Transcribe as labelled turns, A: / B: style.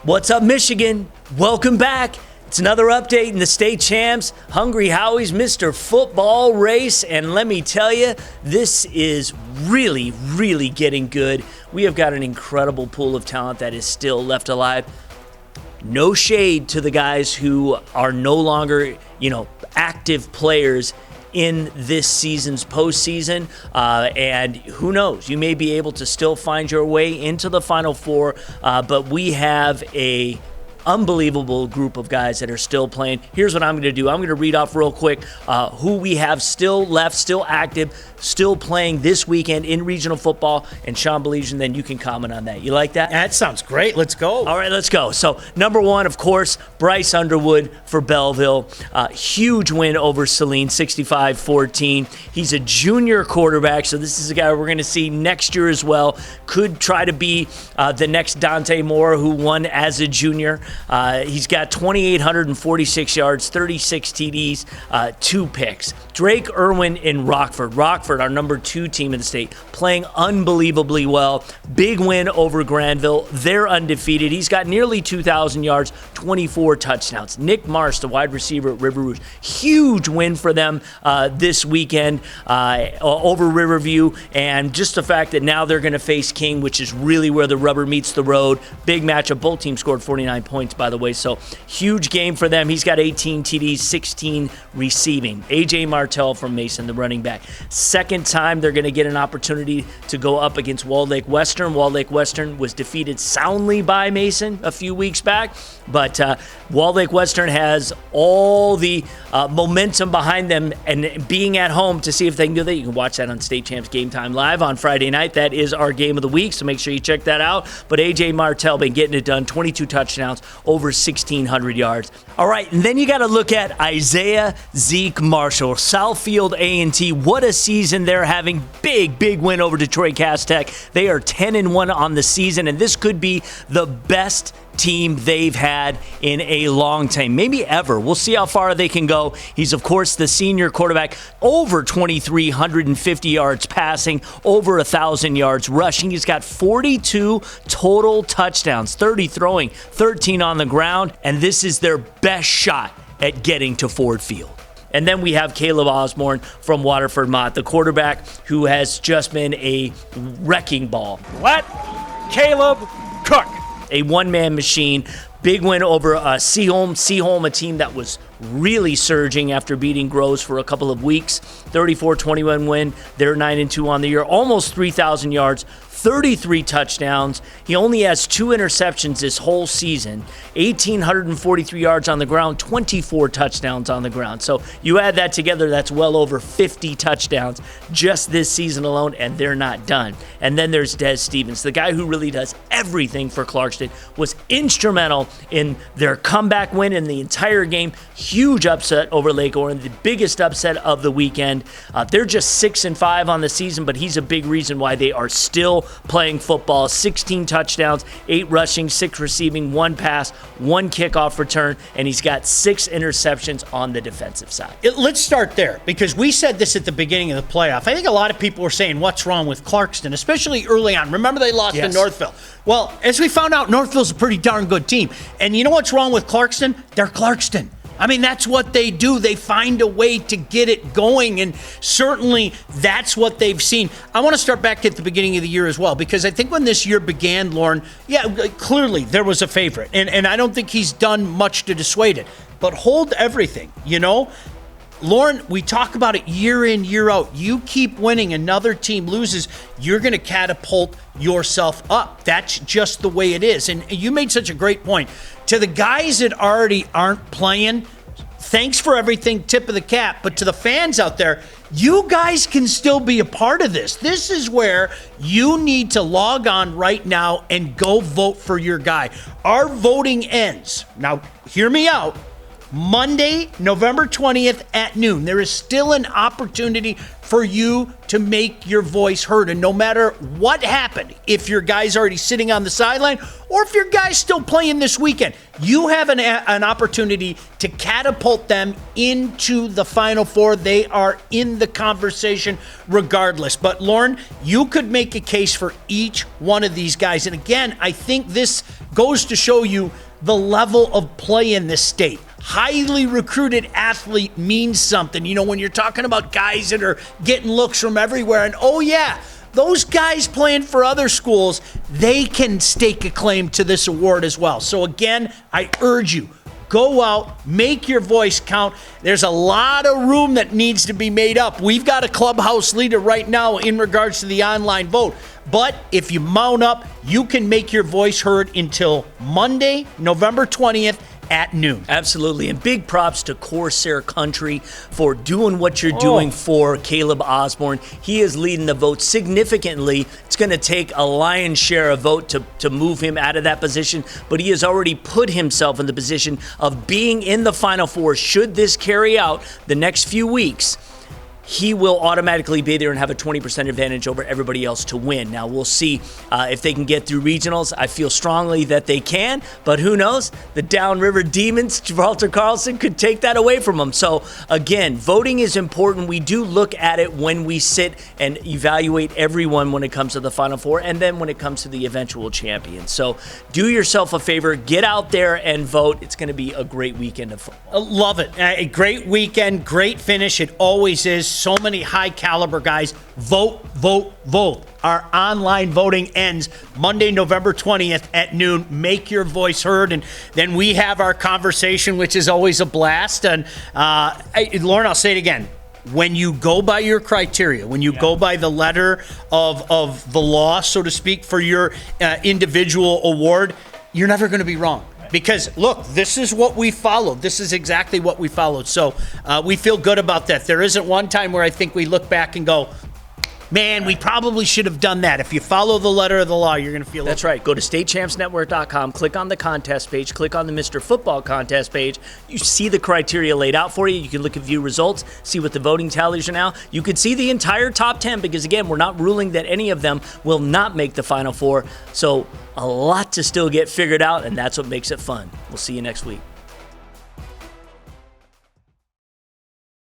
A: What's up, Michigan? Welcome back. It's another update in the state champs, Hungry Howie's Mr. Football race. And let me tell you, this is really, really getting good. We have got an incredible pool of talent that is still left alive. No shade to the guys who are no longer, active players in this season's postseason, and who knows, you may be able to still find your way into the Final Four, but we have a unbelievable group of guys that are still playing. Here's what I'm going to do. I'm going to read off real quick who we have still left, still active, still playing this weekend in regional football. And Sean Belizean, then you can comment on that. You like that?
B: That sounds great. Let's go.
A: All right, let's go. So number one, of course, Bryce Underwood for Belleville. Huge win over Saline, 65-14. He's a junior quarterback, so this is a guy we're going to see next year as well. Could try to be the next Dante Moore, who won as a junior. He's got 2,846 yards, 36 TDs, 2 picks. Drake Irwin in Rockford. Rockford, our number 2 team in the state, playing unbelievably well. Big win over Granville. They're undefeated. He's got nearly 2,000 yards, 24 touchdowns. Nick Marsh, the wide receiver at River Rouge. Huge win for them this weekend over Riverview. And just the fact that now they're going to face King, which is really where the rubber meets the road. Big matchup. Both teams scored 49 points, by the way. So huge game for them. He's got 18 TDs, 16 receiving. A.J. Martell from Mason, the running back. Second time they're going to get an opportunity to go up against Walled Lake Western. Walled Lake Western was defeated soundly by Mason a few weeks back, but Walled Lake Western has all the momentum behind them, and being at home to see if they can do that. You can watch that on State Champs Game Time Live on Friday night. That is our game of the week, so make sure you check that out. But A.J. Martell been getting it done, 22 touchdowns, over 1,600 yards. All right, and then you got to look at Isaiah Zeke Marshall, Southfield A&T. What a season they're having. Big win over Detroit Cass Tech. They are 10-1 on the season, and this could be the best team they've had in a long time, maybe ever. We'll see how far they can go. He's, of course, the senior quarterback, over 2,350 yards passing, over 1,000 yards rushing. He's got 42 total touchdowns, 30 throwing, 13 on the ground, and this is their best shot at getting to Ford Field. And then we have Caleb Osborne from Waterford Mott, the quarterback who has just been a wrecking ball.
B: Let Caleb cook.
A: A one-man machine. Big win over Seaholm. Seaholm, a team that was really surging after beating Groves for a couple of weeks. 34-21 win. They're 9-2 on the year. Almost 3,000 yards. 33 touchdowns. He only has 2 interceptions this whole season. 1,843 yards on the ground, 24 touchdowns on the ground. So you add that together, that's well over 50 touchdowns just this season alone, and they're not done. And then there's Des Stevens, the guy who really does everything for Clarkston, was instrumental in their comeback win in the entire game. Huge upset over Lake Orion, the biggest upset of the weekend. They're just 6-5 on the season, but he's a big reason why they are still playing football. 16 touchdowns, 8 rushing, 6 receiving, 1 pass, 1 kickoff return, and he's got 6 interceptions on the defensive side.
B: Let's start there, because we said this at the beginning of the playoff. I think a lot of people were saying, what's wrong with Clarkston, especially early on. Remember they lost to Northville. Well, as we found out, Northville's a pretty darn good team. And you know what's wrong with Clarkston? They're Clarkston. I mean, that's what they do. They find a way to get it going, and certainly that's what they've seen. I want to start back at the beginning of the year as well, because I think when this year began, Lauren, clearly there was a favorite, and I don't think he's done much to dissuade it. But hold everything, Lauren, we talk about it year in, year out. You keep winning, another team loses, you're going to catapult yourself up. That's just the way it is. And you made such a great point. To the guys that already aren't playing, thanks for everything, tip of the cap. But to the fans out there, you guys can still be a part of this. This is where you need to log on right now and go vote for your guy. Our voting ends. Now, hear me out. Monday, November 20th at noon. There is still an opportunity for you to make your voice heard. And no matter what happened, if your guy's already sitting on the sideline or if your guy's still playing this weekend, you have an opportunity to catapult them into the Final Four. They are in the conversation regardless. But Lauren, you could make a case for each one of these guys. And again, I think this goes to show you the level of play in this state. Highly recruited athlete means something. You know, when you're talking about guys that are getting looks from everywhere, and oh yeah, those guys playing for other schools, they can stake a claim to this award as well. So again, I urge you, go out, make your voice count. There's a lot of room that needs to be made up. We've got a clubhouse leader right now in regards to the online vote. But if you mount up, you can make your voice heard until Monday, November 20th at noon.
A: Absolutely. And big props to Corsair Country for doing what you're doing for Caleb Osborne. He is leading the vote significantly. It's going to take a lion's share of vote to move him out of that position, but he has already put himself in the position of being in the Final Four. Should this carry out the next few weeks, he will automatically be there and have a 20% advantage over everybody else to win. Now, we'll see if they can get through regionals. I feel strongly that they can, but who knows? The Downriver Demons, Gibraltar Carlson, could take that away from them. So, again, voting is important. We do look at it when we sit and evaluate everyone when it comes to the Final Four and then when it comes to the eventual champion. So, do yourself a favor. Get out there and vote. It's going to be a great weekend of football.
B: Love it. A great weekend, great finish. It always is. So many high caliber guys. Vote, vote, vote. Our online voting ends Monday, November 20th at noon. Make your voice heard. And then we have our conversation, which is always a blast. And Lauren, I'll say it again. When you go by your criteria, when you go by the letter of the law, so to speak, for your individual award, you're never going to be wrong. Because, look, this is what we followed. This is exactly what we followed. So we feel good about that. There isn't one time where I think we look back and go, man, we probably should have done that. If you follow the letter of the law, you're going to feel
A: That's right. Go to statechampsnetwork.com, click on the contest page, click on the Mr. Football contest page. You see the criteria laid out for you. You can look at view results, see what the voting tallies are now. You could see the entire top 10 because, again, we're not ruling that any of them will not make the Final Four. So a lot to still get figured out, and that's what makes it fun. We'll see you next week.